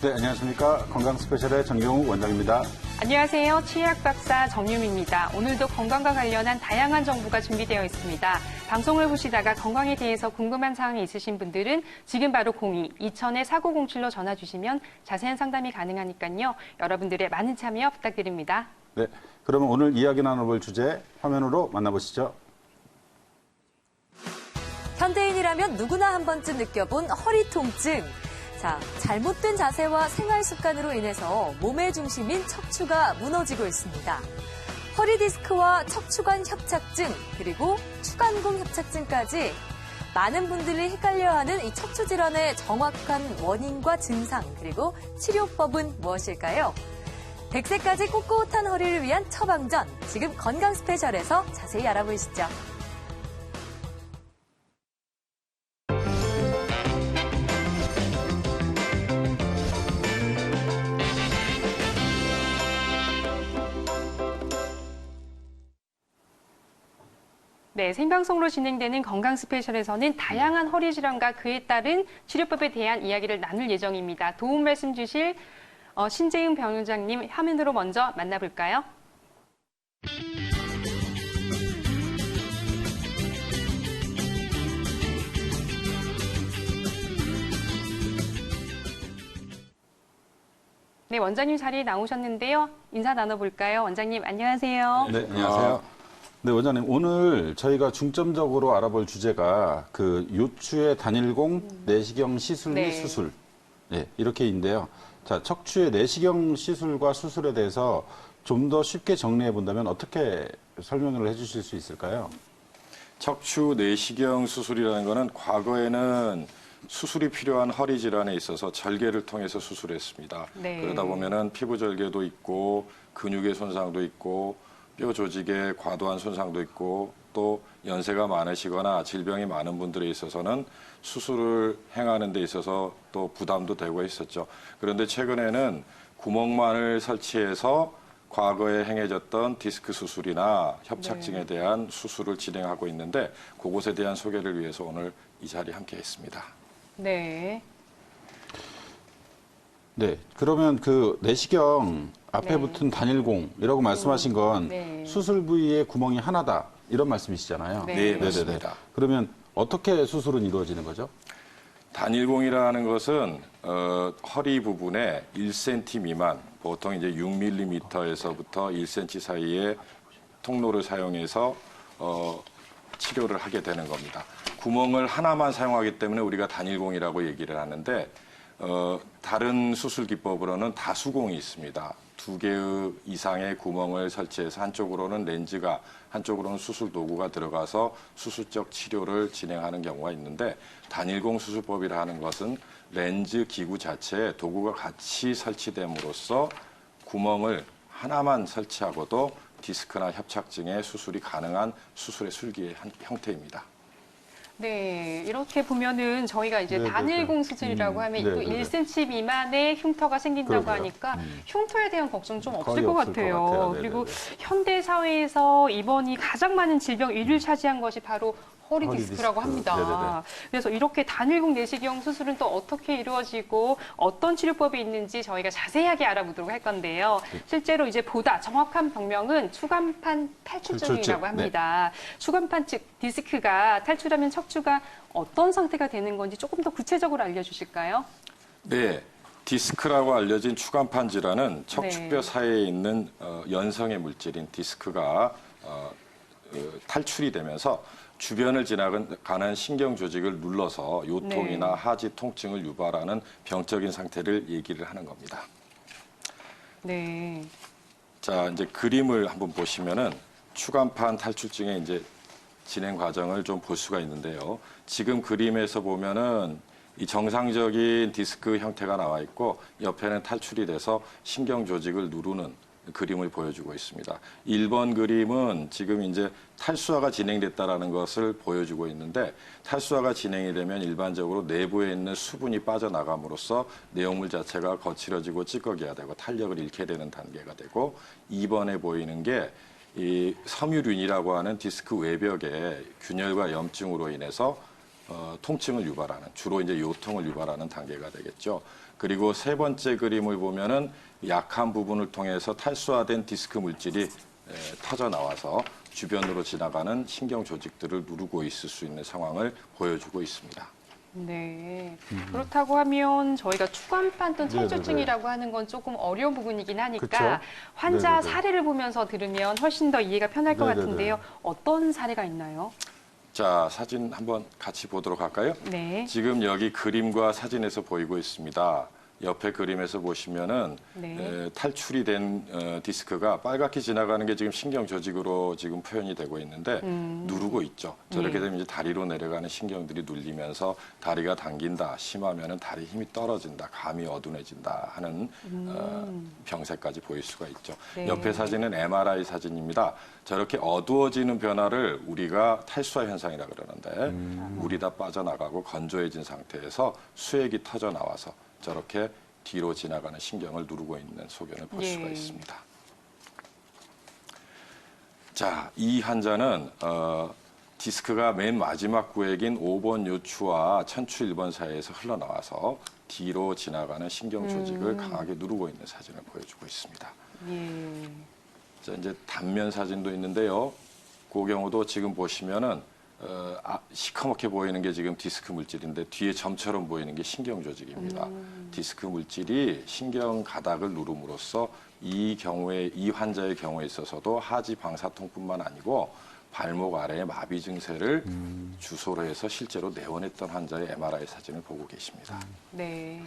네, 안녕하십니까. 건강스페셜의 정경욱 원장입니다. 안녕하세요. 치의학 박사 정유미입니다. 오늘도 건강과 관련한 다양한 정보가 준비되어 있습니다. 방송을 보시다가 건강에 대해서 궁금한 사항이 있으신 분들은 지금 바로 02-2000-4907로 전화 주시면 자세한 상담이 가능하니까요. 여러분들의 많은 참여 부탁드립니다. 네, 그러면 오늘 이야기 나눠볼 주제 화면으로 만나보시죠. 현대인이라면 누구나 한 번쯤 느껴본 허리 통증. 자, 잘못된 자세와 생활 습관으로 인해서 몸의 중심인 척추가 무너지고 있습니다. 허리 디스크와 척추관 협착증, 그리고 추간공 협착증까지 많은 분들이 헷갈려하는 이 척추 질환의 정확한 원인과 증상, 그리고 치료법은 무엇일까요? 100세까지 꼿꼿한 허리를 위한 처방전, 지금 건강 스페셜에서 자세히 알아보시죠. 네, 생방송으로 진행되는 건강 스페셜에서는 다양한 허리 질환과 그에 따른 치료법에 대한 이야기를 나눌 예정입니다. 도움 말씀 주실 신재은 병원장님 화면으로 먼저 만나볼까요? 네, 원장님 자리에 나오셨는데요. 인사 나눠볼까요? 원장님 안녕하세요. 네, 안녕하세요. 네, 원장님. 오늘 저희가 중점적으로 알아볼 주제가 그 요추의 단일공 내시경 시술 및 네. 수술. 네, 이렇게인데요. 자, 척추의 내시경 시술과 수술에 대해서 좀 더 쉽게 정리해 본다면 어떻게 설명을 해 주실 수 있을까요? 척추 내시경 수술이라는 것은 과거에는 수술이 필요한 허리 질환에 있어서 절개를 통해서 수술했습니다. 네. 그러다 보면은 피부 절개도 있고 근육의 손상도 있고 뼈 조직의 과도한 손상도 있고 또 연세가 많으시거나 질병이 많은 분들에 있어서는 수술을 행하는 데 있어서 또 부담도 되고 있었죠. 그런데 최근에는 구멍만을 설치해서 과거에 행해졌던 디스크 수술이나 협착증에 대한 수술을 진행하고 있는데 그것에 대한 소개를 위해서 오늘 이 자리에 함께 했습니다. 네. 네, 그러면 그 내시경 앞에 네. 붙은 단일공이라고 말씀하신 건 네. 수술 부위에 구멍이 하나다 이런 말씀이시잖아요. 네. 네, 맞습니다. 그러면 어떻게 수술은 이루어지는 거죠? 단일공이라는 것은 허리 부분에 1cm 미만, 보통 이제 6mm에서부터 1cm 사이의 통로를 사용해서 치료를 하게 되는 겁니다. 구멍을 하나만 사용하기 때문에 우리가 단일공이라고 얘기를 하는데 다른 수술 기법으로는 다수공이 있습니다. 2개 이상의 구멍을 설치해서 한쪽으로는 렌즈가, 한쪽으로는 수술 도구가 들어가서 수술적 치료를 진행하는 경우가 있는데 단일공 수술법이라 하는 것은 렌즈 기구 자체에 도구가 같이 설치됨으로써 구멍을 하나만 설치하고도 디스크나 협착증의 수술이 가능한 수술의 술기의 형태입니다. 네, 이렇게 보면은 저희가 이제 네, 단일공 수술이라고 하면 네, 또 네, 네. 1cm 미만의 흉터가 생긴다고 그러게요. 하니까 흉터에 대한 걱정 좀 없을 거의 것 없을 것 같아요. 같아요. 네, 그리고 네, 네. 현대 사회에서 입원이 가장 많은 질병 1위를 차지한 것이 바로 허리 허리 디스크라고 디스크. 합니다. 네네네. 그래서 이렇게 단일공 내시경 수술은 또 어떻게 이루어지고 어떤 치료법이 있는지 저희가 자세하게 알아보도록 할 건데요. 실제로 이제 보다 정확한 병명은 추간판 탈출증이라고 탈출증. 합니다. 추간판 즉 디스크가 탈출하면 척추가 어떤 상태가 되는 건지 조금 더 구체적으로 알려주실까요? 네, 디스크라고 알려진 추간판 질환은 척추뼈 사이에 있는 연성의 물질인 디스크가 탈출이 되면서 주변을 지나가는 신경 조직을 눌러서 요통이나 네. 하지 통증을 유발하는 병적인 상태를 얘기를 하는 겁니다. 네. 자, 이제 그림을 한번 보시면은 추간판 탈출증의 이제 진행 과정을 좀 볼 수가 있는데요. 지금 그림에서 보면은 이 정상적인 디스크 형태가 나와 있고 옆에는 탈출이 돼서 신경 조직을 누르는 그림을 보여주고 있습니다. 1번 그림은 지금 이제 탈수화가 진행됐다라는 것을 보여주고 있는데 탈수화가 진행이 되면 일반적으로 내부에 있는 수분이 빠져나감으로써 내용물 자체가 거칠어지고 찌꺼기가 되고 탄력을 잃게 되는 단계가 되고 2번에 보이는 게 이 섬유륜이라고 하는 디스크 외벽에 균열과 염증으로 인해서 통증을 유발하는, 주로 이제 요통을 유발하는 단계가 되겠죠. 그리고 세 번째 그림을 보면은 약한 부분을 통해서 탈수화된 디스크 물질이 터져 나와서 주변으로 지나가는 신경 조직들을 누르고 있을 수 있는 상황을 보여주고 있습니다. 네. 그렇다고 하면 저희가 추간판 또는 네네네. 척추증이라고 하는 건 조금 어려운 부분이긴 하니까 그쵸? 환자 네네네. 사례를 보면서 들으면 훨씬 더 이해가 편할 것 네네네. 같은데요. 어떤 사례가 있나요? 자, 사진 한번 같이 보도록 할까요? 네. 지금 여기 그림과 사진에서 보이고 있습니다. 옆에 그림에서 보시면은 네. 탈출이 된 디스크가 빨갛게 지나가는 게 지금 신경 조직으로 지금 표현이 되고 있는데 누르고 있죠. 저렇게 네. 되면 이제 다리로 내려가는 신경들이 눌리면서 다리가 당긴다, 심하면은 다리 힘이 떨어진다, 감이 어두워진다 하는 병세까지 보일 수가 있죠. 네. 옆에 사진은 MRI 사진입니다. 저렇게 어두워지는 변화를 우리가 탈수화 현상이라 그러는데 물이 다 빠져나가고 건조해진 상태에서 수액이 터져 나와서 저렇게 뒤로 지나가는 신경을 누르고 있는 소견을 볼 수가 예. 있습니다. 자, 이 환자는 디스크가 맨 마지막 구획인 5번 요추와 천추 1번 사이에서 흘러나와서 뒤로 지나가는 신경 조직을 강하게 누르고 있는 사진을 보여주고 있습니다. 예. 자, 이제 단면 사진도 있는데요. 그 경우도 지금 보시면은 시커멓게 보이는 게 지금 디스크 물질인데 뒤에 점처럼 보이는 게 신경 조직입니다. 디스크 물질이 신경 가닥을 누름으로써 이 환자의 경우에 있어서도 하지 방사통뿐만 아니고 발목 아래의 마비 증세를 주소로 해서 실제로 내원했던 환자의 MRI 사진을 보고 계십니다. 네.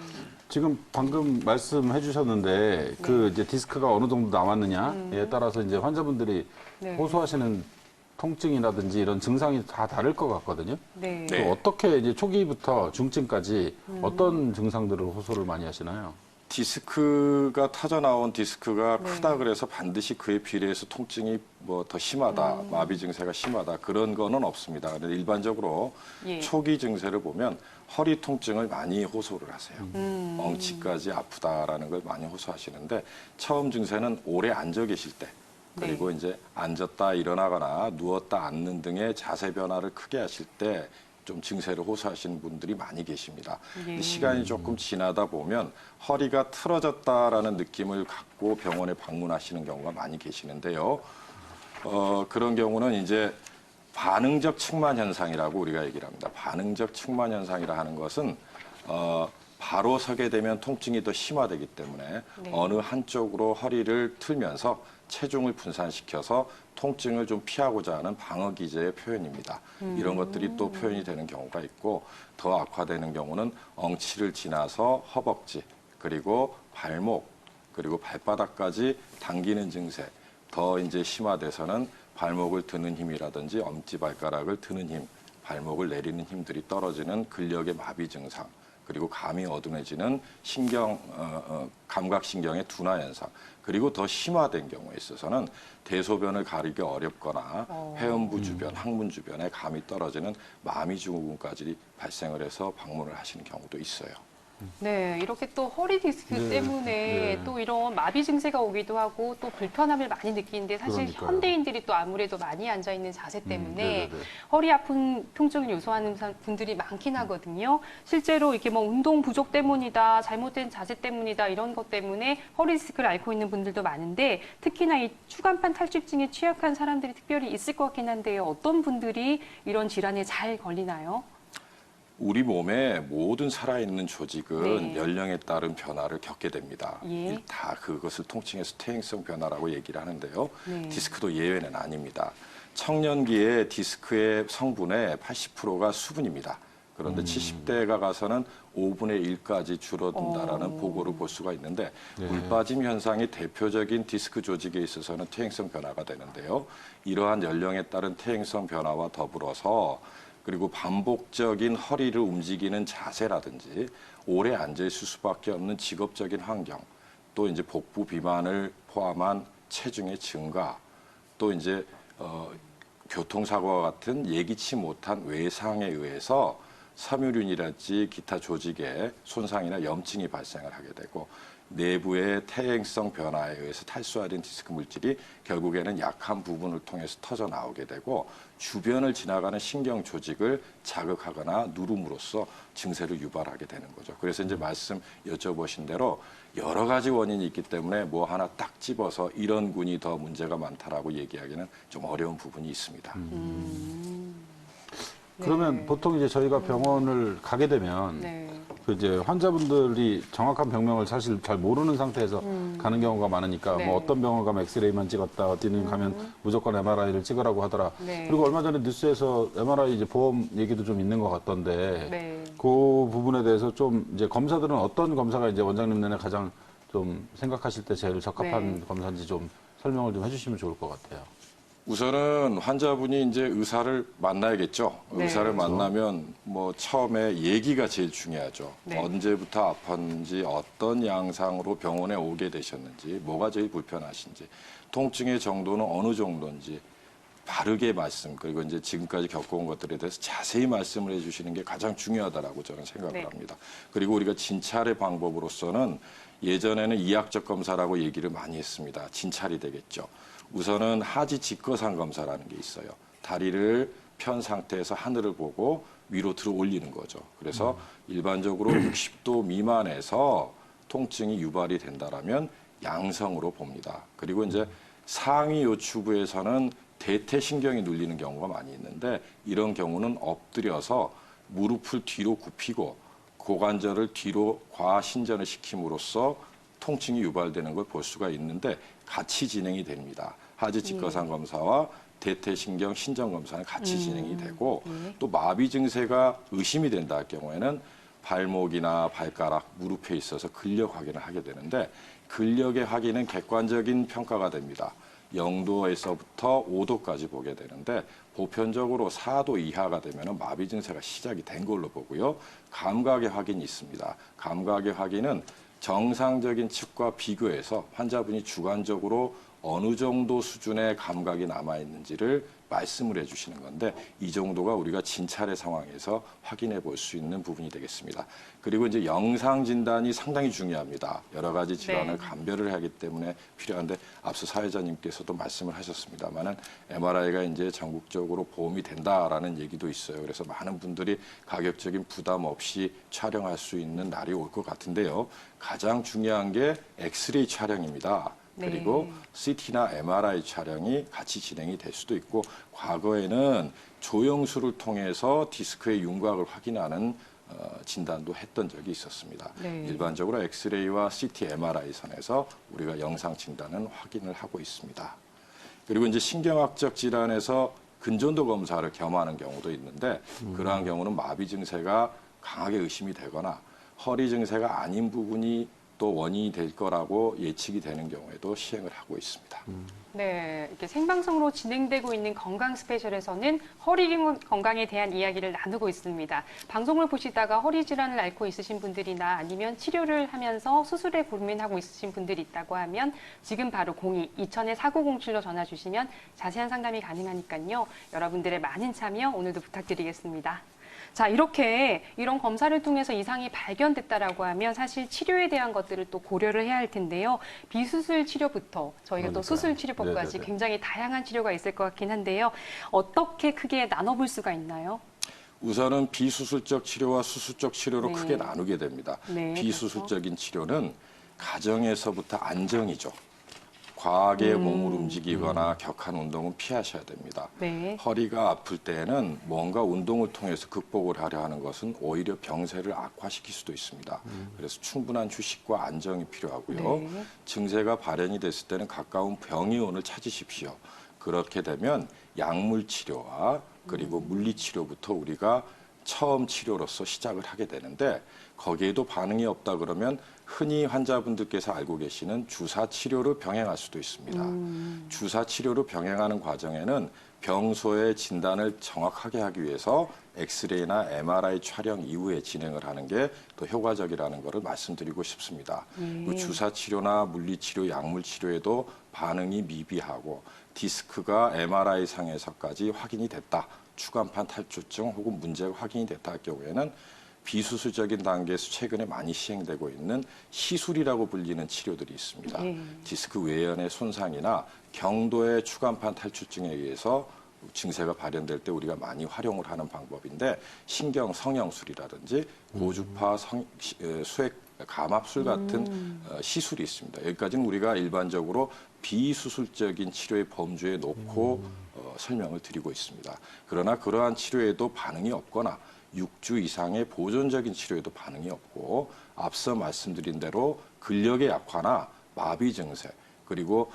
지금 방금 말씀해 주셨는데 그 이제 디스크가 어느 정도 남았느냐에 따라서 이제 환자분들이 네. 호소하시는 통증이라든지 이런 증상이 다 다를 것 같거든요. 네. 네. 그 어떻게 이제 초기부터 중증까지 어떤 증상들을 호소를 많이 하시나요? 디스크가 터져 나온 디스크가 네. 크다 그래서 반드시 그에 비례해서 통증이 뭐 더 심하다, 마비 증세가 심하다 그런 거는 없습니다. 근데 일반적으로 예. 초기 증세를 보면 허리 통증을 많이 호소를 하세요. 엉치까지 아프다라는 걸 많이 호소하시는데 처음 증세는 오래 앉아 계실 때 그리고 네. 이제 앉았다 일어나거나 누웠다 앉는 등의 자세 변화를 크게 하실 때 좀 증세를 호소하시는 분들이 많이 계십니다. 예. 시간이 조금 지나다 보면 허리가 틀어졌다라는 느낌을 갖고 병원에 방문하시는 경우가 많이 계시는데요. 그런 경우는 이제 반응적 측만 현상이라고 우리가 얘기를 합니다. 반응적 측만 현상이라 하는 것은 바로 서게 되면 통증이 더 심화되기 때문에 네. 어느 한쪽으로 허리를 틀면서 체중을 분산시켜서 통증을 좀 피하고자 하는 방어 기제의 표현입니다. 이런 것들이 또 표현이 되는 경우가 있고 더 악화되는 경우는 엉치를 지나서 허벅지 그리고 발목 그리고 발바닥까지 당기는 증세 더 이제 심화돼서는 발목을 드는 힘이라든지 엄지발가락을 드는 힘, 발목을 내리는 힘들이 떨어지는 근력의 마비 증상 그리고 감이 어두워지는 감각신경의 둔화 현상 그리고 더 심화된 경우에 있어서는 대소변을 가리기 어렵거나 회음부 주변, 항문 주변에 감이 떨어지는 마미 증후군까지 발생을 해서 방문을 하시는 경우도 있어요. 네, 이렇게 또 허리 디스크 네, 때문에 네. 또 이런 마비 증세가 오기도 하고 또 불편함을 많이 느끼는데 사실 그러니까요. 현대인들이 또 아무래도 많이 앉아 있는 자세 때문에 네네네. 허리 아픈 통증을 요소하는 분들이 많긴 하거든요. 실제로 이렇게 뭐 운동 부족 때문이다, 잘못된 자세 때문이다 이런 것 때문에 허리 디스크를 앓고 있는 분들도 많은데 특히나 이 추간판 탈출증에 취약한 사람들이 특별히 있을 것 같긴 한데요. 어떤 분들이 이런 질환에 잘 걸리나요? 우리 몸의 모든 살아있는 조직은 네. 연령에 따른 변화를 겪게 됩니다. 예. 다 그것을 통칭해서 퇴행성 변화라고 얘기를 하는데요. 네. 디스크도 예외는 아닙니다. 청년기에 디스크의 성분의 80%가 수분입니다. 그런데 70대가 가서는 5분의 1까지 줄어든다라는 보고를 볼 수가 있는데 네. 물빠짐 현상이 대표적인 디스크 조직에 있어서는 퇴행성 변화가 되는데요. 이러한 연령에 따른 퇴행성 변화와 더불어서 그리고 반복적인 허리를 움직이는 자세라든지 오래 앉아 있을 수밖에 없는 직업적인 환경, 또 이제 복부 비만을 포함한 체중의 증가, 또 이제 교통사고와 같은 예기치 못한 외상에 의해서 섬유륜이랄지 기타 조직의 손상이나 염증이 발생을 하게 되고 내부의 퇴행성 변화에 의해서 탈수화된 디스크 물질이 결국에는 약한 부분을 통해서 터져 나오게 되고 주변을 지나가는 신경 조직을 자극하거나 누름으로써 증세를 유발하게 되는 거죠. 그래서 이제 말씀 여쭤보신 대로 여러 가지 원인이 있기 때문에 뭐 하나 딱 집어서 이런 군이 더 문제가 많다라고 얘기하기는 좀 어려운 부분이 있습니다. 그러면 보통 이제 저희가 병원을 가게 되면 네. 그 이제 환자분들이 정확한 병명을 사실 잘 모르는 상태에서 가는 경우가 많으니까 네. 뭐 어떤 병원 가면 엑스레이만 찍었다, 어디는 가면 무조건 MRI를 찍으라고 하더라. 네. 그리고 얼마 전에 뉴스에서 MRI 이제 보험 얘기도 좀 있는 것 같던데 네. 그 부분에 대해서 좀 이제 검사들은 어떤 검사가 이제 원장님 내내 가장 좀 생각하실 때 제일 적합한 네. 검사인지 좀 설명을 좀 해주시면 좋을 것 같아요. 우선은 환자분이 이제 의사를 만나야겠죠. 네. 의사를 그렇죠. 만나면 뭐 처음에 얘기가 제일 중요하죠. 네. 언제부터 아팠는지, 어떤 양상으로 병원에 오게 되셨는지, 뭐가 제일 불편하신지, 통증의 정도는 어느 정도인지 바르게 말씀, 그리고 이제 지금까지 겪어온 것들에 대해서 자세히 말씀을 해주시는 게 가장 중요하다라고 저는 생각을 네. 합니다. 그리고 우리가 진찰의 방법으로서는 예전에는 이학적 검사라고 얘기를 많이 했습니다. 진찰이 되겠죠. 우선은 하지 직거상 검사라는 게 있어요. 다리를 편 상태에서 하늘을 보고 위로 들어 올리는 거죠. 그래서 일반적으로 60도 미만에서 통증이 유발이 된다라면 양성으로 봅니다. 그리고 이제 상위 요추부에서는 대퇴신경이 눌리는 경우가 많이 있는데 이런 경우는 엎드려서 무릎을 뒤로 굽히고 고관절을 뒤로 과신전을 시킴으로써 통증이 유발되는 걸 볼 수가 있는데 같이 진행이 됩니다. 하지 직거상 검사와 대퇴신경 신전 검사는 같이 진행이 되고 또 마비 증세가 의심이 된다 할 경우에는 발목이나 발가락, 무릎에 있어서 근력 확인을 하게 되는데 근력의 확인은 객관적인 평가가 됩니다. 0도에서부터 5도까지 보게 되는데 보편적으로 4도 이하가 되면 마비 증세가 시작이 된 걸로 보고요. 감각의 확인이 있습니다. 감각의 확인은 정상적인 측과 비교해서 환자분이 주관적으로 어느 정도 수준의 감각이 남아있는지를 말씀을 해주시는 건데 이 정도가 우리가 진찰의 상황에서 확인해 볼 수 있는 부분이 되겠습니다. 그리고 이제 영상 진단이 상당히 중요합니다. 여러 가지 질환을 네. 감별을 하기 때문에 필요한데 앞서 사회자님께서도 말씀을 하셨습니다만은 MRI가 이제 전국적으로 보험이 된다라는 얘기도 있어요. 그래서 많은 분들이 가격적인 부담 없이 촬영할 수 있는 날이 올 것 같은데요. 가장 중요한 게 엑스레이 촬영입니다. 네. 그리고 CT나 MRI 촬영이 같이 진행이 될 수도 있고 과거에는 조영수를 통해서 디스크의 윤곽을 확인하는 진단도 했던 적이 있었습니다. 네. 일반적으로 엑스레이와 CT, MRI 선에서 우리가 영상 진단은 확인을 하고 있습니다. 그리고 이제 신경학적 질환에서 근전도 검사를 겸하는 경우도 있는데 그러한 경우는 마비 증세가 강하게 의심이 되거나 허리 증세가 아닌 부분이 또 원인이 될 거라고 예측이 되는 경우에도 시행을 하고 있습니다. 네, 이렇게 생방송으로 진행되고 있는 건강 스페셜에서는 허리 건강에 대한 이야기를 나누고 있습니다. 방송을 보시다가 허리 질환을 앓고 있으신 분들이나 아니면 치료를 하면서 수술에 고민하고 있으신 분들이 있다고 하면 지금 바로 02-2000-4907로 전화 주시면 자세한 상담이 가능하니까요. 여러분들의 많은 참여 오늘도 부탁드리겠습니다. 자, 이렇게 이런 검사를 통해서 이상이 발견됐다라고 하면 사실 치료에 대한 것들을 또 고려를 해야 할 텐데요. 비수술 치료부터 저희가 또 그러니까요. 수술 치료법까지 네네네. 굉장히 다양한 치료가 있을 것 같긴 한데요. 어떻게 크게 나눠볼 수가 있나요? 우선은 비수술적 치료와 수술적 치료로 네. 크게 나누게 됩니다. 네, 비수술적인 치료는 가정에서부터 안정이죠. 과하게 몸을 움직이거나 격한 운동은 피하셔야 됩니다. 네. 허리가 아플 때에는 뭔가 운동을 통해서 극복을 하려 하는 것은 오히려 병세를 악화시킬 수도 있습니다. 그래서 충분한 휴식과 안정이 필요하고요. 네. 증세가 발현이 됐을 때는 가까운 병의원을 찾으십시오. 그렇게 되면 약물 치료와 그리고 물리 치료부터 우리가 처음 치료로서 시작을 하게 되는데 거기에도 반응이 없다 그러면 흔히 환자분들께서 알고 계시는 주사 치료를 병행할 수도 있습니다. 주사 치료를 병행하는 과정에는 병소의 진단을 정확하게 하기 위해서 엑스레이나 MRI 촬영 이후에 진행을 하는 게 더 효과적이라는 것을 말씀드리고 싶습니다. 그 주사 치료나 물리 치료, 약물 치료에도 반응이 미비하고 디스크가 MRI 상에서까지 확인이 됐다. 추간판 탈출증 혹은 문제가 확인이 됐다 할 경우에는 비수술적인 단계에서 최근에 많이 시행되고 있는 시술이라고 불리는 치료들이 있습니다. 디스크 외연의 손상이나 경도의 추간판 탈출증에 의해서 증세가 발현될 때 우리가 많이 활용을 하는 방법인데 신경 성형술이라든지 고주파 수액 감압술 같은 시술이 있습니다. 여기까지는 우리가 일반적으로 비수술적인 치료의 범주에 놓고 설명을 드리고 있습니다. 그러나 그러한 치료에도 반응이 없거나 6주 이상의 보존적인 치료에도 반응이 없고 앞서 말씀드린 대로 근력의 약화나 마비 증세 그리고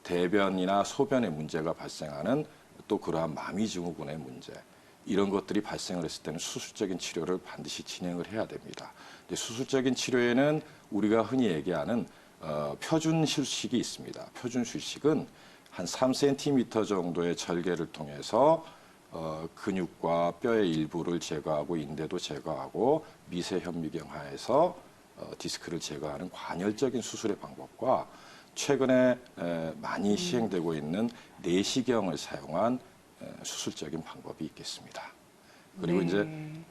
대변이나 소변의 문제가 발생하는 또 그러한 마미 증후군의 문제 이런 것들이 발생을 했을 때는 수술적인 치료를 반드시 진행을 해야 됩니다. 근데 수술적인 치료에는 우리가 흔히 얘기하는 표준 휴식이 있습니다. 표준 휴식은 한 3cm 정도의 절개를 통해서 근육과 뼈의 일부를 제거하고 인대도 제거하고 미세 현미경 하에서 디스크를 제거하는 관열적인 수술의 방법과 최근에 많이 시행되고 있는 내시경을 사용한 수술적인 방법이 있겠습니다. 그리고 이제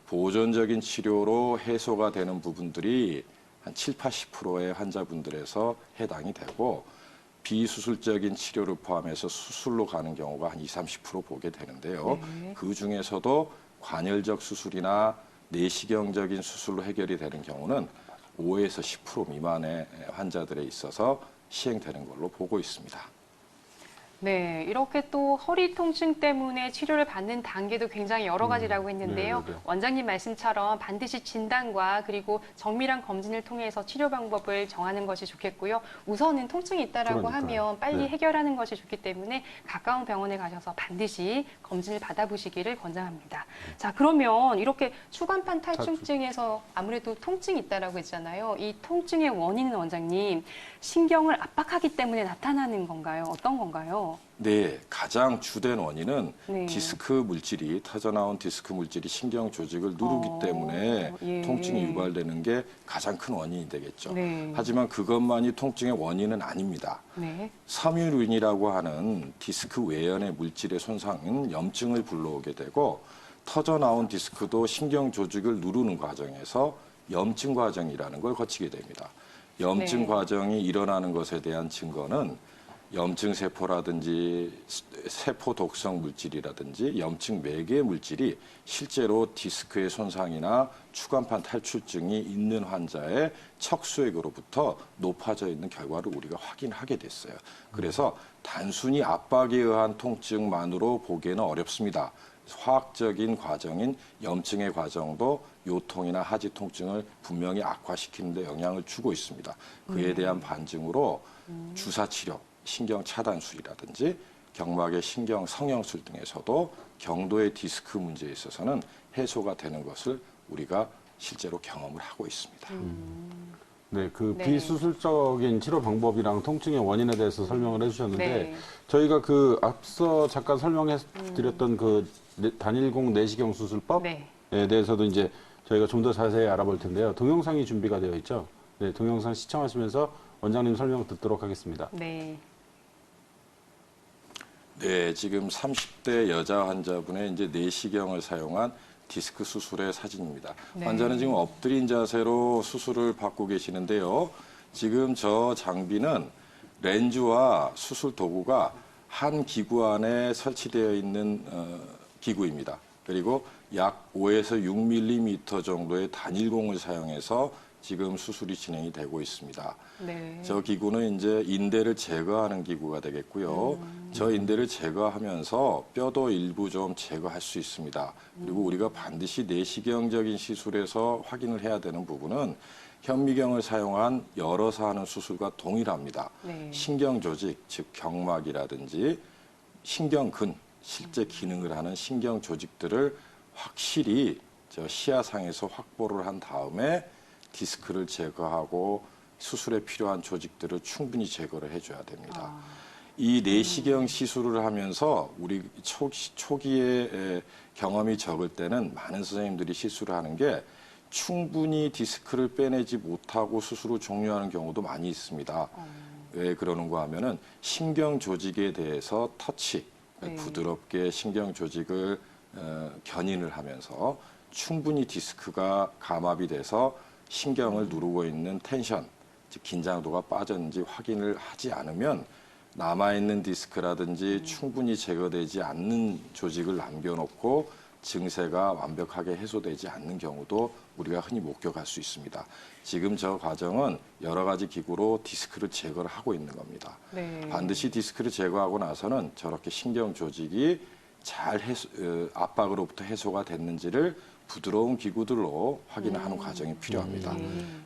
보존적인 치료로 해소가 되는 부분들이 한 7, 80%의 환자분들에서 해당이 되고 비수술적인 치료를 포함해서 수술로 가는 경우가 한 20, 30% 보게 되는데요. 그 중에서도 관열적 수술이나 내시경적인 수술로 해결이 되는 경우는 5에서 10% 미만의 환자들에 있어서 시행되는 걸로 보고 있습니다. 네, 이렇게 또 허리 통증 때문에 치료를 받는 단계도 굉장히 여러 가지라고 했는데요. 네. 원장님 말씀처럼 반드시 진단과 그리고 정밀한 검진을 통해서 치료 방법을 정하는 것이 좋겠고요. 우선은 통증이 있다라고 그러니까요. 하면 빨리 네. 해결하는 것이 좋기 때문에 가까운 병원에 가셔서 반드시 검진을 받아보시기를 권장합니다. 자, 그러면 이렇게 추간판 탈출증에서 아무래도 통증이 있다라고 했잖아요. 이 통증의 원인은 원장님, 신경을 압박하기 때문에 나타나는 건가요? 어떤 건가요? 네, 가장 주된 원인은 네. 디스크 물질이 터져나온 디스크 물질이 신경 조직을 누르기 때문에 예. 통증이 유발되는 게 가장 큰 원인이 되겠죠. 네. 하지만 그것만이 통증의 원인은 아닙니다. 네. 섬유륜이라고 하는 디스크 외연의 물질의 손상은 염증을 불러오게 되고 터져나온 디스크도 신경 조직을 누르는 과정에서 염증 과정이라는 걸 거치게 됩니다. 염증 네. 과정이 일어나는 것에 대한 증거는 염증 세포라든지 세포 독성 물질이라든지 염증 매개 물질이 실제로 디스크의 손상이나 추간판 탈출증이 있는 환자의 척수액으로부터 높아져 있는 결과를 우리가 확인하게 됐어요. 그래서 단순히 압박에 의한 통증만으로 보기에는 어렵습니다. 화학적인 과정인 염증의 과정도 요통이나 하지 통증을 분명히 악화시키는 데 영향을 주고 있습니다. 그에 대한 반증으로 주사 치료, 신경 차단술이라든지 경막의 신경 성형술 등에서도 경도의 디스크 문제에 있어서는 해소가 되는 것을 우리가 실제로 경험을 하고 있습니다. 네, 그 네. 비수술적인 치료 방법이랑 통증의 원인에 대해서 설명을 해주셨는데 네. 저희가 그 앞서 잠깐 설명해 드렸던 그 단일공 내시경 수술법에 네. 대해서도 이제 저희가 좀 더 자세히 알아볼 텐데요. 동영상이 준비가 되어 있죠. 네, 동영상 시청하시면서 원장님 설명 듣도록 하겠습니다. 네. 네, 지금 30대 여자 환자분의 이제 내시경을 사용한 디스크 수술의 사진입니다. 네. 환자는 지금 엎드린 자세로 수술을 받고 계시는데요. 지금 저 장비는 렌즈와 수술 도구가 한 기구 안에 설치되어 있는 기구입니다. 그리고 약 5에서 6mm 정도의 단일공을 사용해서 지금 수술이 진행이 되고 있습니다. 네. 저 기구는 이제 인대를 제거하는 기구가 되겠고요. 저 인대를 제거하면서 뼈도 일부 좀 제거할 수 있습니다. 그리고 우리가 반드시 내시경적인 시술에서 확인을 해야 되는 부분은 현미경을 사용한 열어서 하는 수술과 동일합니다. 네. 신경 조직, 즉 경막이라든지 신경근, 실제 기능을 하는 신경 조직들을 확실히 저 시야상에서 확보를 한 다음에 디스크를 제거하고 수술에 필요한 조직들을 충분히 제거를 해줘야 됩니다. 이 내시경 시술을 하면서 우리 초기에 경험이 적을 때는 많은 선생님들이 실수를 하는 게 충분히 디스크를 빼내지 못하고 수술을 종료하는 경우도 많이 있습니다. 왜 그러는가 하면은 신경 조직에 대해서 터치, 네. 부드럽게 신경 조직을 견인을 하면서 충분히 디스크가 감압이 돼서 신경을 누르고 있는 텐션, 즉 긴장도가 빠졌는지 확인을 하지 않으면 남아있는 디스크라든지 충분히 제거되지 않는 조직을 남겨놓고 증세가 완벽하게 해소되지 않는 경우도 우리가 흔히 목격할 수 있습니다. 지금 저 과정은 여러 가지 기구로 디스크를 제거를 하고 있는 겁니다. 네. 반드시 디스크를 제거하고 나서는 저렇게 신경 조직이 잘 압박으로부터 해소가 됐는지를 부드러운 기구들로 확인하는 과정이 필요합니다.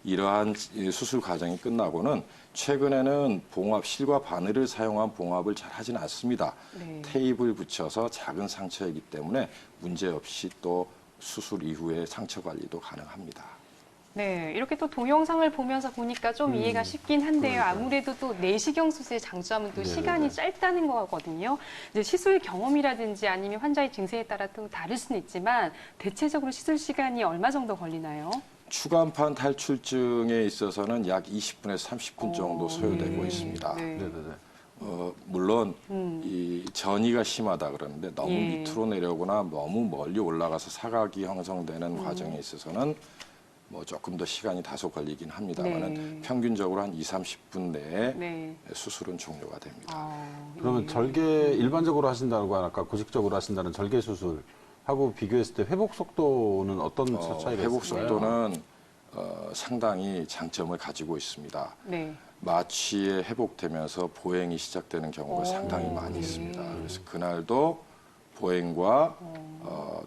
이러한 수술 과정이 끝나고는 최근에는 봉합, 실과 바늘을 사용한 봉합을 잘 하지는 않습니다. 네. 테이프를 붙여서 작은 상처이기 때문에 문제없이 또 수술 이후에 상처 관리도 가능합니다. 네, 이렇게 또 동영상을 보면서 보니까 좀 이해가 쉽긴 한데요. 그러니까요. 아무래도 또 내시경 수술의 장점은 또 네네네. 시간이 짧다는 거거든요. 이제 시술 경험이라든지 아니면 환자의 증세에 따라 또 다를 수는 있지만 대체적으로 시술 시간이 얼마 정도 걸리나요? 추간판 탈출증에 있어서는 약 20분에서 30분 정도 소요되고 네. 있습니다. 네. 네네네. 물론 이 전이가 심하다 그러는데 너무 예. 밑으로 내려오거나 너무 멀리 올라가서 사각이 형성되는 과정에 있어서는 뭐 조금 더 시간이 다소 걸리긴 합니다만은 네. 평균적으로 한 20-30분 내에 네. 수술은 종료가 됩니다. 그러면 절개 일반적으로 하신다고 아까 고식적으로 하신다는 절개 수술하고 비교했을 때 회복 속도는 어떤 차이가 회복 있을까요? 속도는 상당히 장점을 가지고 있습니다. 네. 마취에 회복되면서 보행이 시작되는 경우가 상당히 많이 있습니다. 그래서 그날도 보행과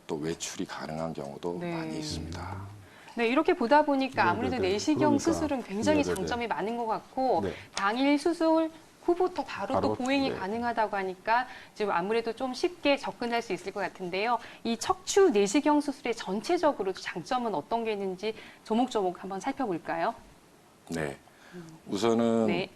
또 외출이 가능한 경우도 네. 많이 있습니다. 네, 이렇게 보다 보니까 아무래도 네네네. 내시경 그러니까. 수술은 굉장히 네네네. 장점이 많은 것 같고 네. 당일 수술 후부터 바로 또 바로, 보행이 네. 가능하다고 하니까 지금 아무래도 좀 쉽게 접근할 수 있을 것 같은데요. 이 척추 내시경 수술의 전체적으로 장점은 어떤 게 있는지 조목조목 한번 살펴볼까요? 네. 우선은 네.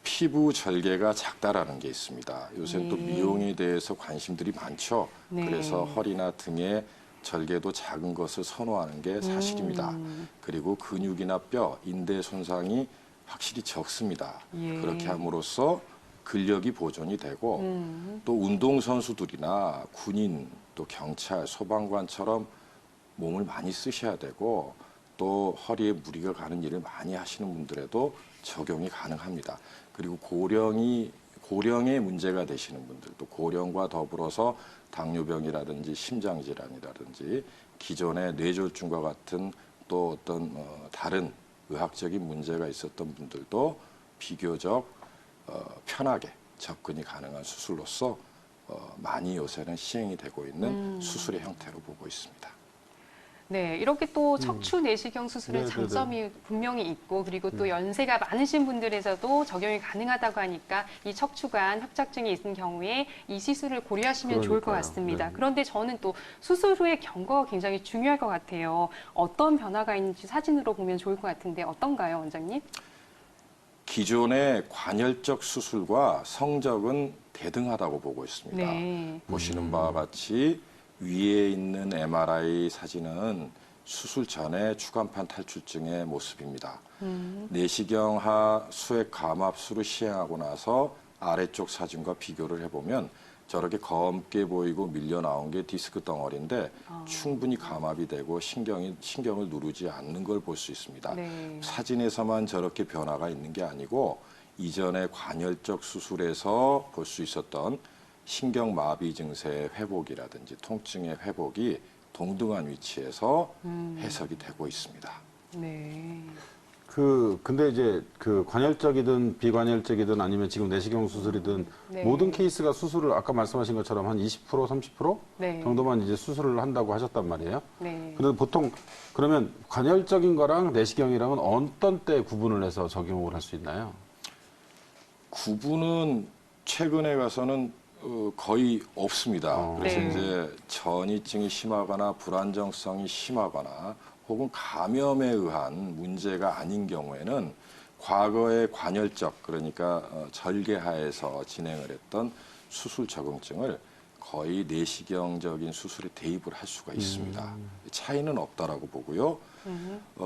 피부 절개가 작다라는 게 있습니다. 요새 또 네. 미용에 대해서 관심들이 많죠. 네. 그래서 허리나 등에 절개도 작은 것을 선호하는 게 사실입니다. 그리고 근육이나 뼈, 인대 손상이 확실히 적습니다. 예. 그렇게 함으로써 근력이 보존이 되고 또 운동선수들이나 군인, 또 경찰, 소방관처럼 몸을 많이 쓰셔야 되고 또 허리에 무리가 가는 일을 많이 하시는 분들에도 적용이 가능합니다. 그리고 고령의 문제가 되시는 분들, 또 고령과 더불어서 당뇨병이라든지 심장질환이라든지 기존의 뇌졸중과 같은 또 어떤 다른 의학적인 문제가 있었던 분들도 비교적 편하게 접근이 가능한 수술로서 많이 요새는 시행이 되고 있는 수술의 형태로 보고 있습니다. 네, 이렇게 또 척추 내시경 수술의 네네네. 장점이 분명히 있고 그리고 또 연세가 많으신 분들에서도 적용이 가능하다고 하니까 이 척추관 협착증이 있는 경우에 이 시술을 고려하시면 좋을 것 그러니까요. 같습니다. 네. 그런데 저는 또 수술 후의 경과가 굉장히 중요할 것 같아요. 어떤 변화가 있는지 사진으로 보면 좋을 것 같은데 어떤가요, 원장님? 기존의 관열적 수술과 성적은 대등하다고 보고 있습니다. 네. 보시는 바와 같이 위에 있는 MRI 사진은 수술 전에 추간판 탈출증의 모습입니다. 내시경하 수액 감압술을 시행하고 나서 아래쪽 사진과 비교를 해보면 저렇게 검게 보이고 밀려 나온 게 디스크 덩어리인데 충분히 감압이 되고 신경을 누르지 않는 걸 볼 수 있습니다. 네. 사진에서만 저렇게 변화가 있는 게 아니고 이전에 관열적 수술에서 볼 수 있었던 신경마비 증세의 회복이라든지 통증의 회복이 동등한 위치에서 해석이 되고 있습니다. 네. 근데 이제 관열적이든 비관열적이든 아니면 지금 내시경 수술이든 네. 모든 케이스가 수술을 아까 말씀하신 것처럼 한 20%, 30% 네. 정도만 이제 수술을 한다고 하셨단 말이에요. 네. 근데 보통 그러면 관열적인 거랑 내시경이랑은 어떤 때 구분을 해서 적용을 할 수 있나요? 구분은 최근에 가서는 거의 없습니다. 그래서 네. 이제 전이증이 심하거나 불안정성이 심하거나 혹은 감염에 의한 문제가 아닌 경우에는 과거의 관열적 그러니까 절개하에서 진행을 했던 수술 적응증을 거의 내시경적인 수술에 대입을 할 수가 있습니다. 차이는 없다라고 보고요.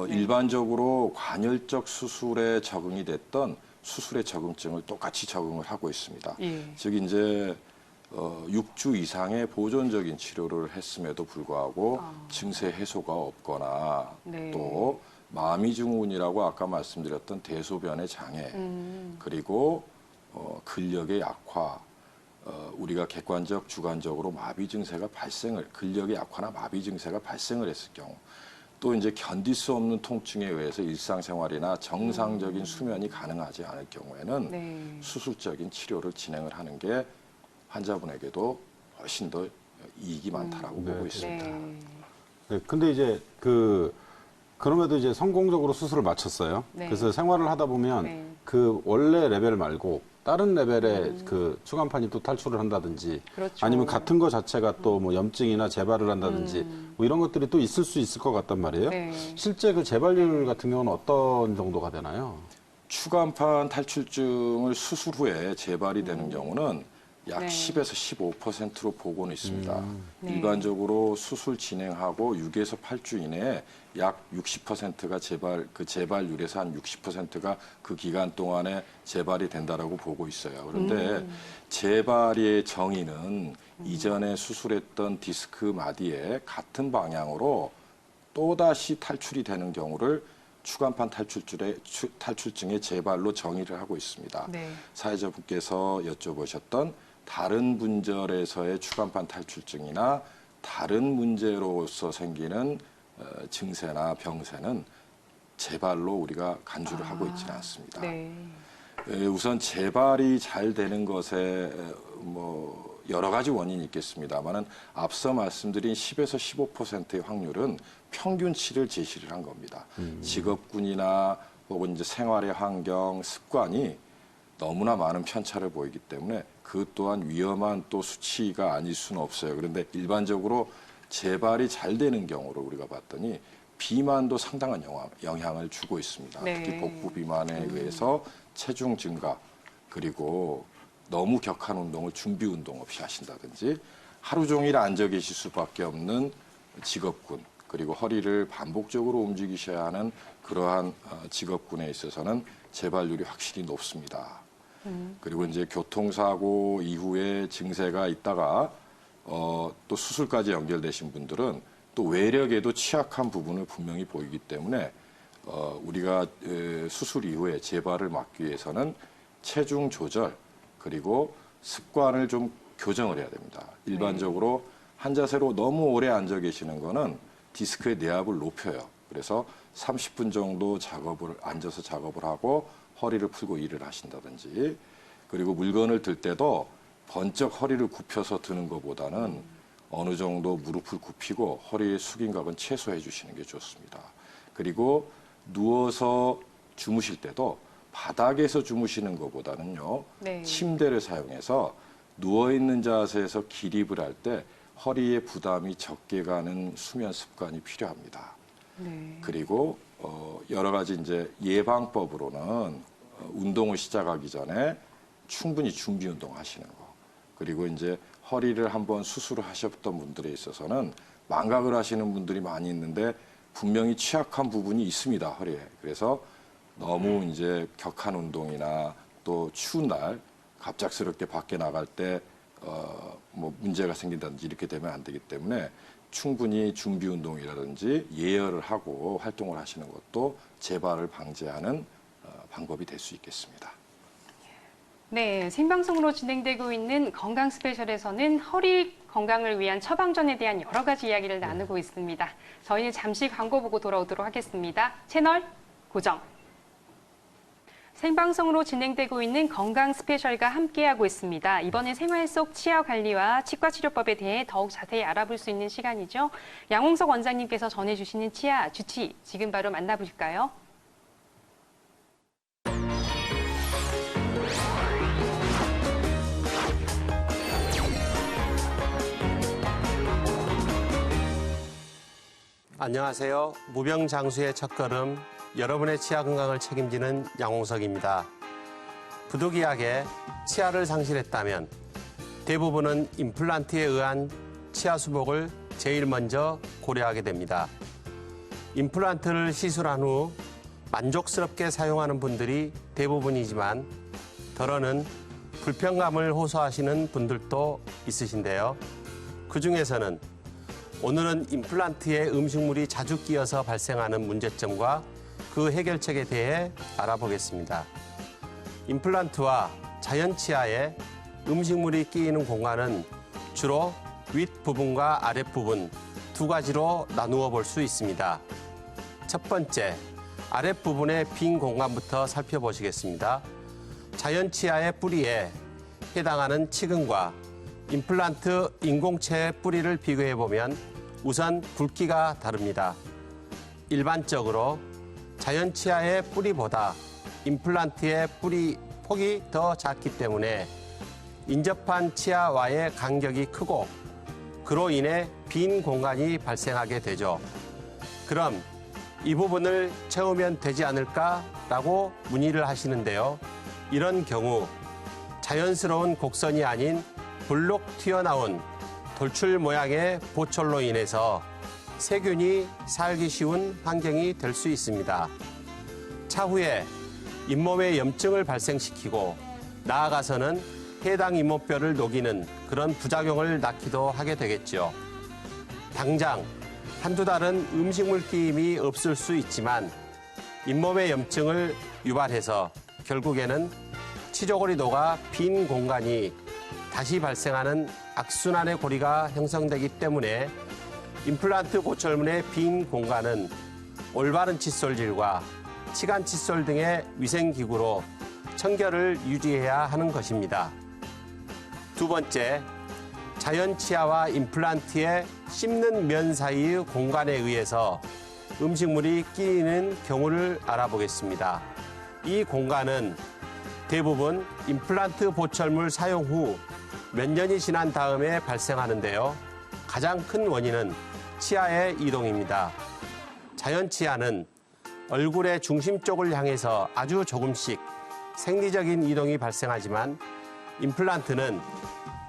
일반적으로 관열적 수술에 적응이 됐던 수술의 적응증을 똑같이 적응을 하고 있습니다. 예. 즉 이제 6주 이상의 보존적인 치료를 했음에도 불구하고 증세 해소가 없거나 네. 또 마미증후군이라고 아까 말씀드렸던 대소변의 장애 그리고 근력의 약화 우리가 객관적 주관적으로 마비 증세가 근력의 약화나 마비 증세가 발생을 했을 경우 또 이제 견딜 수 없는 통증에 의해서 일상생활이나 정상적인 수면이 가능하지 않을 경우에는 네. 수술적인 치료를 진행을 하는 게 환자분에게도 훨씬 더 이익이 많다라고 보고 있습니다. 네. 네, 근데 이제 그럼에도 이제 성공적으로 수술을 마쳤어요. 네. 그래서 생활을 하다 보면 네. 그 원래 레벨 말고 다른 레벨의 그 추간판이 또 탈출을 한다든지 그렇죠. 아니면 같은 거 자체가 또 뭐 염증이나 재발을 한다든지 뭐 이런 것들이 또 있을 수 있을 것 같단 말이에요. 네. 실제 그 재발률 같은 경우는 어떤 정도가 되나요? 추간판 탈출증을 수술 후에 재발이 되는 경우는 약 네. 10에서 15%로 보고는 있습니다. 네. 일반적으로 수술 진행하고 6에서 8주 이내에 약 60%가 재발률에서 한 60%가 그 기간 동안에 재발이 된다라고 보고 있어요. 그런데 재발의 정의는 이전에 수술했던 디스크 마디에 같은 방향으로 또다시 탈출이 되는 경우를 추간판 탈출증의 재발로 정의를 하고 있습니다. 네. 사회자분께서 여쭤보셨던 다른 분절에서의 추간판 탈출증이나 다른 문제로서 생기는 증세나 병세는 재발로 우리가 간주를 하고 있지는 않습니다. 네. 우선 재발이 잘 되는 것에 뭐 여러 가지 원인이 있겠습니다만은 앞서 말씀드린 10에서 15%의 확률은 평균치를 제시를 한 겁니다. 직업군이나 혹은 이제 생활의 환경, 습관이 너무나 많은 편차를 보이기 때문에 그 또한 위험한 또 수치가 아닐 수는 없어요. 그런데 일반적으로 재발이 잘 되는 경우를 우리가 봤더니 비만도 상당한 영향을 주고 있습니다. 네. 특히 복부 비만에 의해서 체중 증가 그리고 너무 격한 운동을 준비 운동 없이 하신다든지 하루 종일 앉아 계실 수밖에 없는 직업군 그리고 허리를 반복적으로 움직이셔야 하는 그러한 직업군에 있어서는 재발률이 확실히 높습니다. 그리고 이제 교통사고 이후에 증세가 있다가 또 수술까지 연결되신 분들은 또 외력에도 취약한 부분을 분명히 보이기 때문에 우리가 수술 이후에 재발을 막기 위해서는 체중 조절 그리고 습관을 좀 교정을 해야 됩니다. 일반적으로 한 자세로 너무 오래 앉아 계시는 거는 디스크의 내압을 높여요. 그래서 30분 정도 앉아서 작업을 하고 허리를 풀고 일을 하신다든지 그리고 물건을 들 때도 번쩍 허리를 굽혀서 드는 것보다는 어느 정도 무릎을 굽히고 허리의 숙임각은 최소해 주시는 게 좋습니다. 그리고 누워서 주무실 때도 바닥에서 주무시는 것보다는요. 네. 침대를 사용해서 누워있는 자세에서 기립을 할 때 허리에 부담이 적게 가는 수면 습관이 필요합니다. 네. 그리고 여러 가지 이제 예방법으로는 운동을 시작하기 전에 충분히 준비 운동 하시는 거. 그리고 이제 허리를 한번 수술을 하셨던 분들에 있어서는 망각을 하시는 분들이 많이 있는데 분명히 취약한 부분이 있습니다, 허리에. 그래서 너무 이제 격한 운동이나 또 추운 날 갑작스럽게 밖에 나갈 때 뭐 문제가 생긴다든지 이렇게 되면 안 되기 때문에 충분히 준비 운동이라든지 예열을 하고 활동을 하시는 것도 재발을 방지하는 방법이 될 수 있겠습니다. 네, 생방송으로 진행되고 있는 건강 스페셜에서는 허리 건강을 위한 처방전에 대한 여러 가지 이야기를 나누고 있습니다. 저희는 잠시 광고 보고 돌아오도록 하겠습니다. 채널 고정. 생방송으로 진행되고 있는 건강 스페셜과 함께하고 있습니다. 이번엔 생활 속 치아 관리와 치과 치료법에 대해 더욱 자세히 알아볼 수 있는 시간이죠. 양홍석 원장님께서 전해주시는 치아 주치 지금 바로 만나보실까요? 안녕하세요. 무병장수의 첫걸음, 여러분의 치아 건강을 책임지는 양홍석입니다. 부득이하게 치아를 상실했다면 대부분은 임플란트에 의한 치아 수복을 제일 먼저 고려하게 됩니다. 임플란트를 시술한 후 만족스럽게 사용하는 분들이 대부분이지만 덜어는 불편감을 호소하시는 분들도 있으신데요. 그 중에서는 오늘은 임플란트에 음식물이 자주 끼어서 발생하는 문제점과 그 해결책에 대해 알아보겠습니다. 임플란트와 자연 치아에 음식물이 끼이는 공간은 주로 윗부분과 아랫부분 두 가지로 나누어 볼 수 있습니다. 첫 번째, 아랫부분의 빈 공간부터 살펴보시겠습니다. 자연 치아의 뿌리에 해당하는 치근과 임플란트 인공체의 뿌리를 비교해 보면 우선 굵기가 다릅니다. 일반적으로 자연 치아의 뿌리보다 임플란트의 뿌리 폭이 더 작기 때문에 인접한 치아와의 간격이 크고 그로 인해 빈 공간이 발생하게 되죠. 그럼 이 부분을 채우면 되지 않을까라고 문의를 하시는데요. 이런 경우 자연스러운 곡선이 아닌 볼록 튀어나온 돌출 모양의 보철로 인해서 세균이 살기 쉬운 환경이 될 수 있습니다. 차후에 잇몸에 염증을 발생시키고 나아가서는 해당 잇몸뼈를 녹이는 그런 부작용을 낳기도 하게 되겠죠. 당장 한두 달은 음식물 끼임이 없을 수 있지만 잇몸의 염증을 유발해서 결국에는 치조골이 녹아 빈 공간이 다시 발생하는 악순환의 고리가 형성되기 때문에 임플란트 보철문의 빈 공간은 올바른 칫솔질과 치간 칫솔 등의 위생기구로 청결을 유지해야 하는 것입니다. 두 번째, 자연 치아와 임플란트의 씹는 면 사이의 공간에 의해서 음식물이 끼이는 경우를 알아보겠습니다. 이 공간은 대부분 임플란트 보철물 사용 후 몇 년이 지난 다음에 발생하는데요. 가장 큰 원인은 치아의 이동입니다. 자연 치아는 얼굴의 중심 쪽을 향해서 아주 조금씩 생리적인 이동이 발생하지만 임플란트는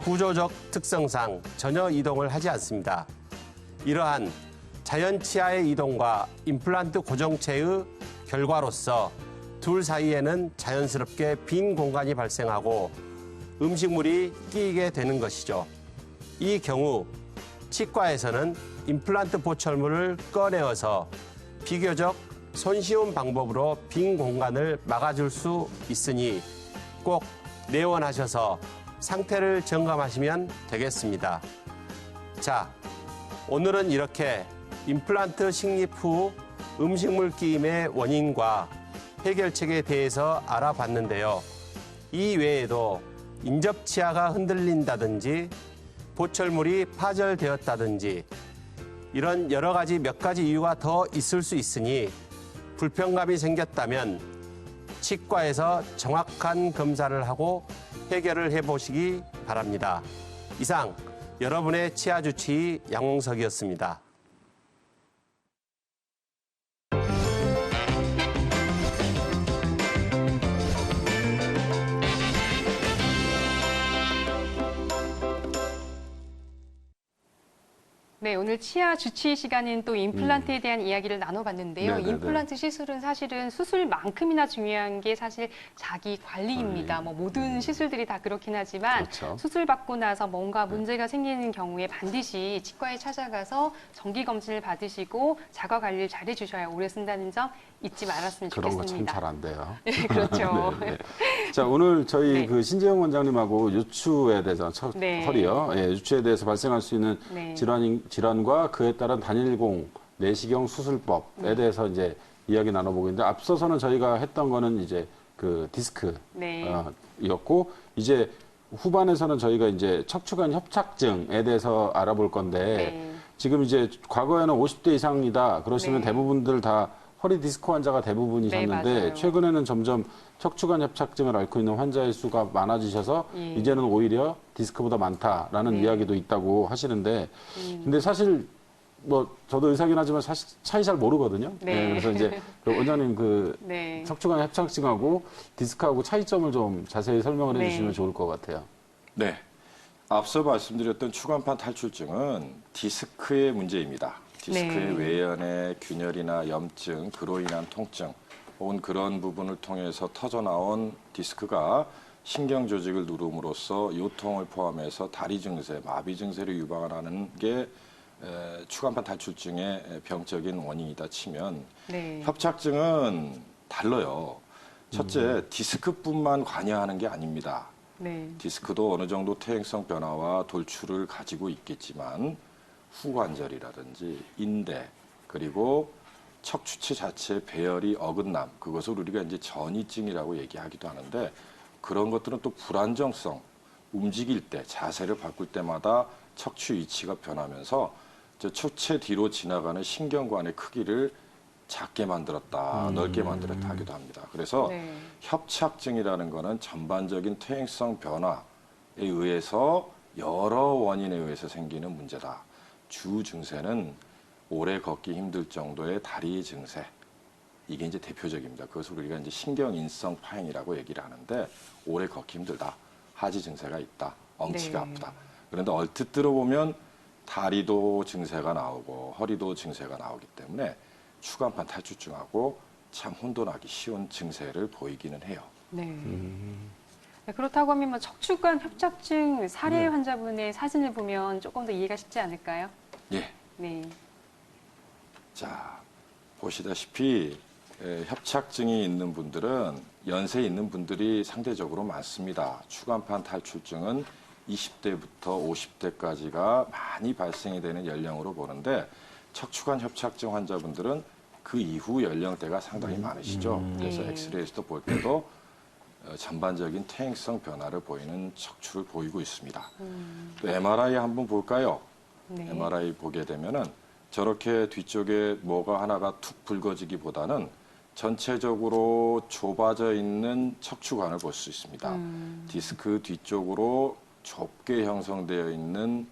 구조적 특성상 전혀 이동을 하지 않습니다. 이러한 자연 치아의 이동과 임플란트 고정체의 결과로서 둘 사이에는 자연스럽게 빈 공간이 발생하고 음식물이 끼이게 되는 것이죠. 이 경우 치과에서는 임플란트 보철물을 꺼내어서 비교적 손쉬운 방법으로 빈 공간을 막아줄 수 있으니 꼭 내원하셔서 상태를 점검하시면 되겠습니다. 자, 오늘은 이렇게 임플란트 식립 후 음식물 끼임의 원인과 해결책에 대해서 알아봤는데요. 이 외에도 인접 치아가 흔들린다든지 보철물이 파절되었다든지 이런 여러 가지 몇 가지 이유가 더 있을 수 있으니 불편감이 생겼다면 치과에서 정확한 검사를 하고 해결을 해보시기 바랍니다. 이상 여러분의 치아 주치의 양홍석이었습니다. 네, 오늘 치아 주치 시간은 또 임플란트에 대한 이야기를 나눠봤는데요. 네네네. 임플란트 시술은 사실은 수술만큼이나 중요한 게 사실 자기 관리입니다. 뭐 모든 시술들이 다 그렇긴 하지만 그렇죠. 수술 받고 나서 뭔가 문제가 생기는 경우에 반드시 치과에 찾아가서 정기 검진을 받으시고 자가 관리를 잘 해주셔야 오래 쓴다는 점 잊지 말았으면 그런 거 참 좋겠습니다. 잘 안 돼요. 네, 그렇죠. 네, 네. 자, 오늘 저희 네. 그 신재영 원장님하고 유추에 대해서 네. 허리요. 예, 유추에 대해서 발생할 수 있는 네. 질환과 그에 따른 단일공 내시경 수술법에 대해서 이제 이야기 나눠보고 있는데 앞서서는 저희가 했던 거는 이제 그 디스크 네. 였고 이제 후반에서는 저희가 이제 척추관 협착증에 대해서 알아볼 건데 네. 지금 이제 과거에는 50대 이상이다 그러시면 네. 대부분들 다 허리 디스크 환자가 네, 대부분이셨는데 맞아요. 최근에는 점점 척추관 협착증을 앓고 있는 환자의 수가 많아지셔서 예. 이제는 오히려 디스크보다 많다라는 네. 이야기도 있다고 하시는데 근데 사실 뭐 저도 의사긴 하지만 사실 차이 잘 모르거든요. 네. 그래서 이제 그 원장님 그 네. 척추관 협착증하고 디스크하고 차이점을 좀 자세히 설명을 네. 해주시면 좋을 것 같아요. 네. 앞서 말씀드렸던 추간판 탈출증은 디스크의 문제입니다. 디스크의 네. 외연의 균열이나 염증, 그로 인한 통증, 혹은 그런 부분을 통해서 터져나온 디스크가 신경 조직을 누름으로써 요통을 포함해서 다리 증세, 마비 증세를 유발하는 게 추간판 탈출증의 병적인 원인이다 치면 네. 협착증은 달라요. 첫째, 디스크뿐만 관여하는 게 아닙니다. 네. 디스크도 어느 정도 퇴행성 변화와 돌출을 가지고 있겠지만 후관절이라든지 인대 그리고 척추체 자체 배열이 어긋남, 그것을 우리가 이제 전이증이라고 얘기하기도 하는데 그런 것들은 또 불안정성, 움직일 때 자세를 바꿀 때마다 척추 위치가 변하면서 저 척추 뒤로 지나가는 신경관의 크기를 작게 만들었다, 넓게 만들었다 하기도 합니다. 그래서 네. 협착증이라는 거는 전반적인 퇴행성 변화에 의해서 여러 원인에 의해서 생기는 문제다. 주 증세는 오래 걷기 힘들 정도의 다리 증세. 이게 이제 대표적입니다. 그것을 우리가 이제 신경인성 파행이라고 얘기를 하는데 오래 걷기 힘들다. 하지 증세가 있다. 엉치가 네. 아프다. 그런데 얼핏 들어보면 다리도 증세가 나오고 허리도 증세가 나오기 때문에 추간판 탈출증하고 참 혼돈하기 쉬운 증세를 보이기는 해요. 네. 네, 그렇다고 하면 뭐 척추관 협착증 사례 환자분의 사진을 보면 조금 더 이해가 쉽지 않을까요? 예. 네. 자, 보시다시피 협착증이 있는 분들은 연세 있는 분들이 상대적으로 많습니다. 추간판 탈출증은 20대부터 50대까지가 많이 발생이 되는 연령으로 보는데 척추관 협착증 환자분들은 그 이후 연령대가 상당히 많으시죠. 그래서 네. 엑스레이에서도 볼 때도 전반적인 퇴행성 변화를 보이는 척추를 보이고 있습니다. 또 MRI 한번 볼까요? 네. MRI 보게 되면은 저렇게 뒤쪽에 뭐가 하나가 툭 붉어지기보다는 전체적으로 좁아져 있는 척추관을 볼 수 있습니다. 디스크 뒤쪽으로 좁게 형성되어 있는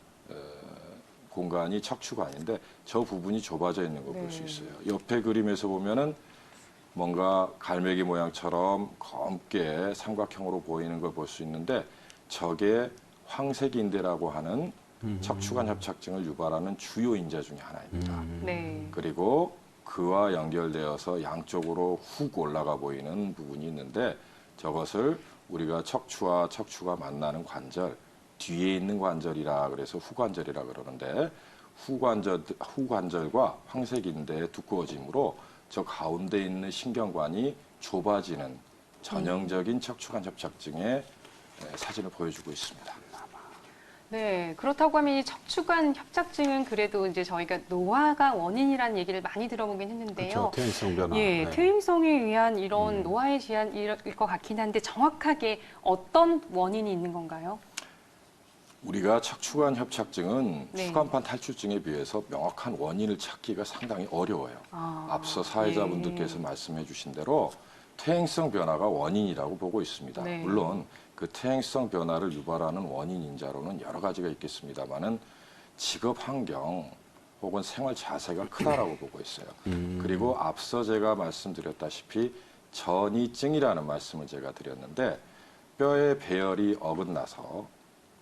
공간이 척추관인데 저 부분이 좁아져 있는 걸 볼 수 네. 있어요. 옆에 그림에서 보면은 뭔가 갈매기 모양처럼 검게 삼각형으로 보이는 걸 볼 수 있는데 저게 황색인대라고 하는 척추관 협착증을 유발하는 주요 인자 중에 하나입니다. 네. 그리고 그와 연결되어서 양쪽으로 훅 올라가 보이는 부분이 있는데 저것을 우리가 척추와 척추가 만나는 관절, 뒤에 있는 관절이라 그래서 후관절이라 그러는데 후관절과 황색인대의 두꺼워짐으로 저 가운데 있는 신경관이 좁아지는 전형적인 척추관 협착증의 사진을 보여주고 있습니다. 네, 그렇다고 하면 이 척추관 협착증은 그래도 이제 저희가 노화가 원인이라는 얘기를 많이 들어보긴 했는데요. 그렇죠. 퇴행성 변화. 예, 네. 퇴행성에 의한 이런 노화의 질환일 것 같긴 한데 정확하게 어떤 원인이 있는 건가요? 우리가 척추관 협착증은 네. 추간판 탈출증에 비해서 명확한 원인을 찾기가 상당히 어려워요. 아, 앞서 사회자분들께서 말씀해 주신 대로 퇴행성 변화가 원인이라고 보고 있습니다. 네. 물론 그 퇴행성 변화를 유발하는 원인 인자로는 여러 가지가 있겠습니다만은 직업 환경 혹은 생활 자세가 크다라고 보고 있어요. 그리고 앞서 제가 말씀드렸다시피 전이증이라는 말씀을 제가 드렸는데 뼈의 배열이 어긋나서